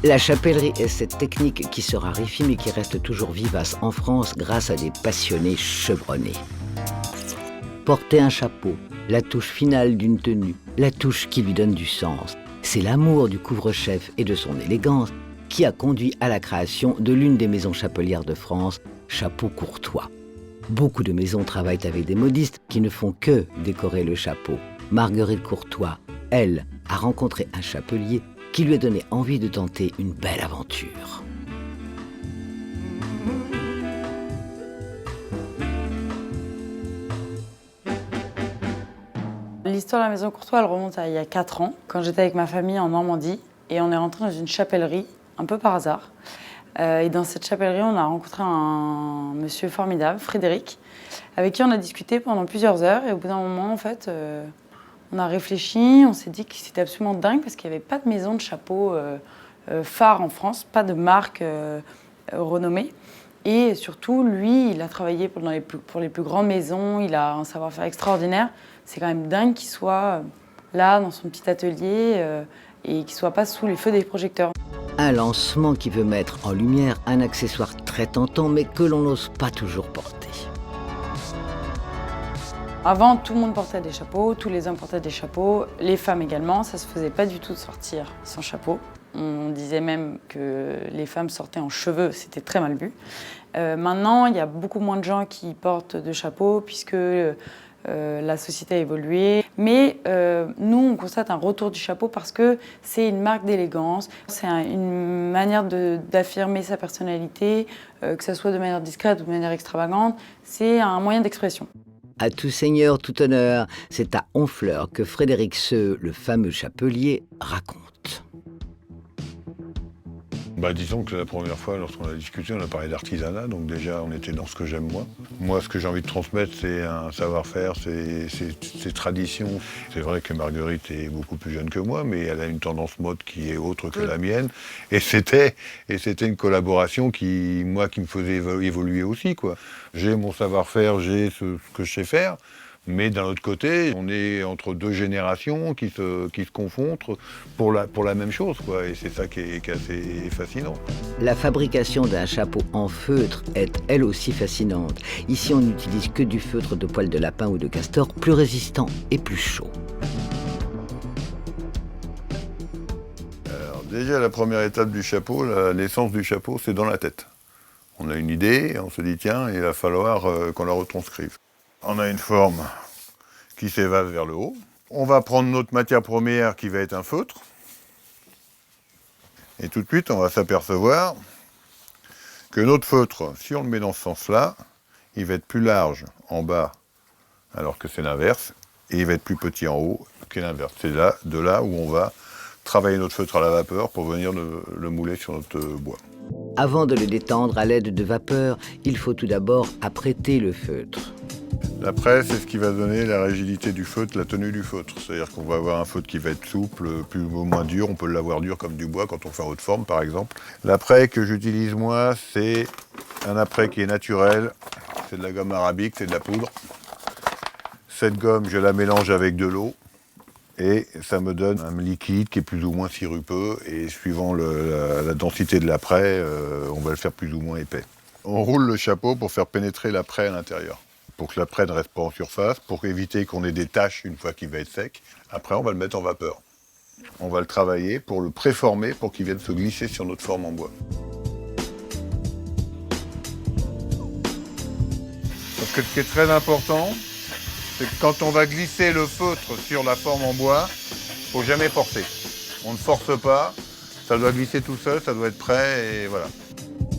La chapellerie est cette technique qui se raréfie mais qui reste toujours vivace en France grâce à des passionnés chevronnés. Porter un chapeau, la touche finale d'une tenue, la touche qui lui donne du sens. C'est l'amour du couvre-chef et de son élégance qui a conduit à la création de l'une des maisons chapelières de France, Chapeau Courtois. Beaucoup de maisons travaillent avec des modistes qui ne font que décorer le chapeau. Marguerite Courtois, elle, a rencontré un chapelier qui lui a donné envie de tenter une belle aventure. L'histoire de la maison Courtois, elle remonte à il y a 4 ans, quand j'étais avec ma famille en Normandie, et on est rentré dans une chapellerie, un peu par hasard. Et dans cette chapellerie, on a rencontré un monsieur formidable, Frédéric, avec qui on a discuté pendant plusieurs heures, et au bout d'un moment, en fait, on a réfléchi, on s'est dit que c'était absolument dingue, parce qu'il n'y avait pas de maison de chapeau phare en France, pas de marque renommée. Et surtout, lui, il a travaillé pour les plus grandes maisons, il a un savoir-faire extraordinaire. C'est quand même dingue qu'il soit là, dans son petit atelier, et qu'il ne soit pas sous les feux des projecteurs. Un lancement qui veut mettre en lumière un accessoire très tentant, mais que l'on n'ose pas toujours porter. Avant, tout le monde portait des chapeaux, tous les hommes portaient des chapeaux, les femmes également. Ça ne se faisait pas du tout de sortir sans chapeau. On disait même que les femmes sortaient en cheveux, c'était très mal vu. Maintenant, il y a beaucoup moins de gens qui portent de chapeaux, puisque la société a évolué. Mais nous, on constate un retour du chapeau parce que c'est une marque d'élégance, c'est une manière d'affirmer sa personnalité, que ce soit de manière discrète ou de manière extravagante. C'est un moyen d'expression. À tout seigneur, tout honneur, c'est à Honfleur que Frédéric Seux, le fameux chapelier, raconte. Disons que la première fois, lorsqu'on a discuté, on a parlé d'artisanat, donc déjà on était dans ce que j'aime moi. Moi, ce que j'ai envie de transmettre, c'est un savoir-faire, c'est traditions. C'est vrai que Marguerite est beaucoup plus jeune que moi, mais elle a une tendance mode qui est autre que la mienne. Et c'était une collaboration qui me faisait évoluer aussi, quoi. J'ai mon savoir-faire, j'ai ce que je sais faire. Mais d'un autre côté, on est entre deux générations qui se confondent pour la même chose, quoi. Et c'est ça qui est assez fascinant. La fabrication d'un chapeau en feutre est elle aussi fascinante. Ici, on n'utilise que du feutre de poil de lapin ou de castor, plus résistant et plus chaud. Alors déjà, la première étape du chapeau, la naissance du chapeau, c'est dans la tête. On a une idée et on se dit, tiens, il va falloir qu'on la retranscrive. On a une forme qui s'évase vers le haut. On va prendre notre matière première qui va être un feutre. Et tout de suite, on va s'apercevoir que notre feutre, si on le met dans ce sens-là, il va être plus large en bas, alors que c'est l'inverse, et il va être plus petit en haut que l'inverse. C'est de là où on va travailler notre feutre à la vapeur pour venir le mouler sur notre bois. Avant de le détendre à l'aide de vapeur, il faut tout d'abord apprêter le feutre. L'après, c'est ce qui va donner la rigidité du feutre, la tenue du feutre. C'est-à-dire qu'on va avoir un feutre qui va être souple, plus ou moins dur. On peut l'avoir dur comme du bois quand on fait en haute forme, par exemple. L'après que j'utilise moi, c'est un après qui est naturel. C'est de la gomme arabique, c'est de la poudre. Cette gomme, je la mélange avec de l'eau. Et ça me donne un liquide qui est plus ou moins sirupeux. Et suivant la densité de l'après, on va le faire plus ou moins épais. On roule le chapeau pour faire pénétrer l'après à l'intérieur. Pour que l'après ne reste pas en surface, pour éviter qu'on ait des taches une fois qu'il va être sec. Après, on va le mettre en vapeur. On va le travailler pour le préformer, pour qu'il vienne se glisser sur notre forme en bois. Parce que ce qui est très important, c'est que quand on va glisser le feutre sur la forme en bois, il ne faut jamais forcer. On ne force pas, ça doit glisser tout seul, ça doit être prêt et voilà.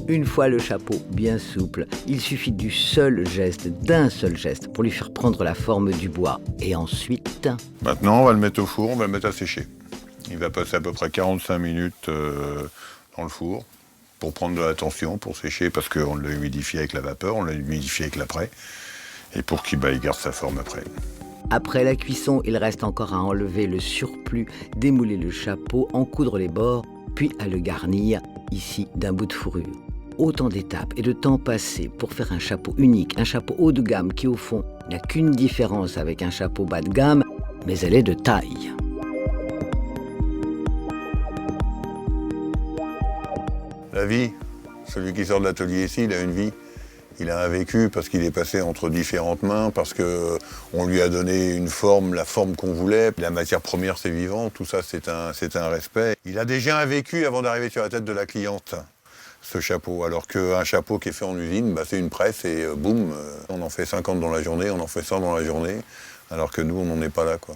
Une fois le chapeau bien souple, il suffit d'un seul geste, pour lui faire prendre la forme du bois. Et ensuite... Maintenant, on va le mettre au four, on va le mettre à sécher. Il va passer à peu près 45 minutes dans le four pour prendre de la tension, pour sécher, parce qu'on l'a humidifié avec la vapeur, on l'a humidifié avec l'après, et pour qu'il garde sa forme après. Après la cuisson, il reste encore à enlever le surplus, démouler le chapeau, en coudre les bords, puis à le garnir, ici, d'un bout de fourrure. Autant d'étapes et de temps passé pour faire un chapeau unique, un chapeau haut de gamme qui, au fond, n'a qu'une différence avec un chapeau bas de gamme, mais elle est de taille. La vie, celui qui sort de l'atelier ici, il a une vie. Il a un vécu parce qu'il est passé entre différentes mains, parce qu'on lui a donné une forme, la forme qu'on voulait. La matière première, c'est vivant, tout ça, c'est un respect. Il a déjà un vécu avant d'arriver sur la tête de la cliente, ce chapeau. Alors qu'un chapeau qui est fait en usine, bah, c'est une presse et boum, on en fait 50 dans la journée, on en fait 100 dans la journée, alors que nous, on n'en est pas là, quoi.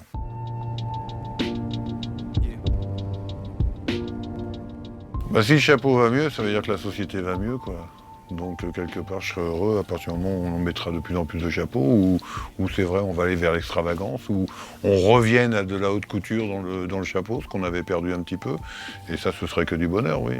Bah, si le chapeau va mieux, ça veut dire que la société va mieux, quoi. Donc quelque part, je serais heureux à partir du moment où on en mettra de plus en plus de chapeaux, où c'est vrai, on va aller vers l'extravagance, où on revienne à de la haute couture dans le chapeau, ce qu'on avait perdu un petit peu. Et ça, ce serait que du bonheur, oui.